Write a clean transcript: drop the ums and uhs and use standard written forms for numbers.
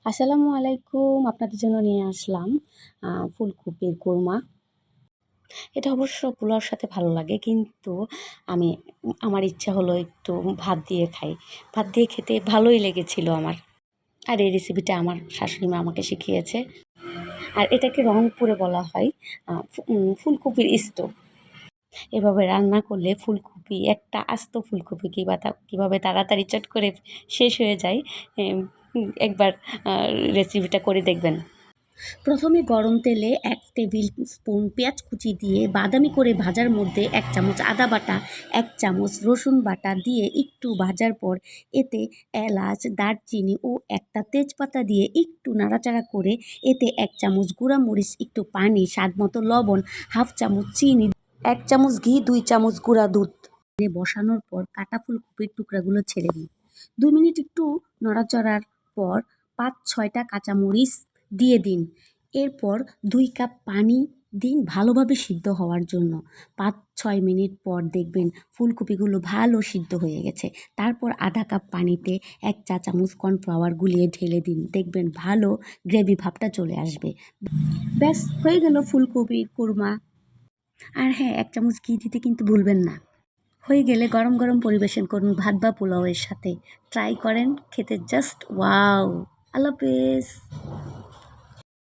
আসসালামু আলাইকুম। আপনাদের জন্য নিয়ে আসলাম ফুলকপির কোরমা। এটা অবশ্য পোলাওর সাথে ভালো লাগে, কিন্তু আমি আমার ইচ্ছা হলো একটু ভাত দিয়ে খাই। ভাত দিয়ে খেতে ভালোই লেগেছিল আমার। আর এই রেসিপিটা আমার শাশুড়ি মা আমাকে শিখিয়েছে। আর এটাকে রংপুরে বলা হয় ফুলকপির ইস্টো। এভাবে রান্না করলে ফুলকপি, একটা আস্ত ফুলকপি কীভাবে তাড়াতাড়ি চট করে শেষ হয়ে যায়, এম একবার আ রেসিপিটা করে দেখবেন। প্রথমে গরম তেলে ১ টেবিল স্পুন পেঁয়াজ কুচি দিয়ে বাদামি করে ভাজার মধ্যে ১ চামচ আদা বাটা, ১ চামচ রসুন বাটা দিয়ে একটু ভাজার পর এতে এলাচ, দারচিনি ও একটা তেজপাতা দিয়ে একটু নাড়াচাড়া করে এতে ১ চামচ গুঁড়া মরিচ, একটু পানি, স্বাদমতো লবণ, ১/২ চামচ চিনি, ১ চামচ ঘি, ২ চামচ গুঁড়া দুধ বসানোর পর কাটা ফুলকপির টুকরাগুলো ছেড়ে দিন। ২ মিনিট একটু নড়াচড়ার পর ৫-৬টা কাঁচামরিচ দিয়ে দিন। এরপর ২ কাপ পানি দিন ভালোভাবে সিদ্ধ হওয়ার জন্য। ৫-৬ মিনিট পর দেখবেন ফুলকপিগুলো ভালো সিদ্ধ হয়ে গেছে। তারপর ১/২ কাপ পানিতে ১ চা চামচ কর্নফ্লাওয়ার গুলিয়ে ঢেলে দিন। দেখবেন ভালো গ্রেভি ভাবটা চলে আসবে। ব্যাস হয়ে গেল ফুলকপির কোরমা। আর হ্যাঁ, ১ চামচ ঘি দিতে কিন্তু ভুলবেন না। হয়ে গেলে গরম গরম পরিবেশন করুন ভাত বা পোলাওয়ের সাথে। ট্রাই করেন, খেতে জাস্ট ওয়াও! আল্লাহ হাফেজ।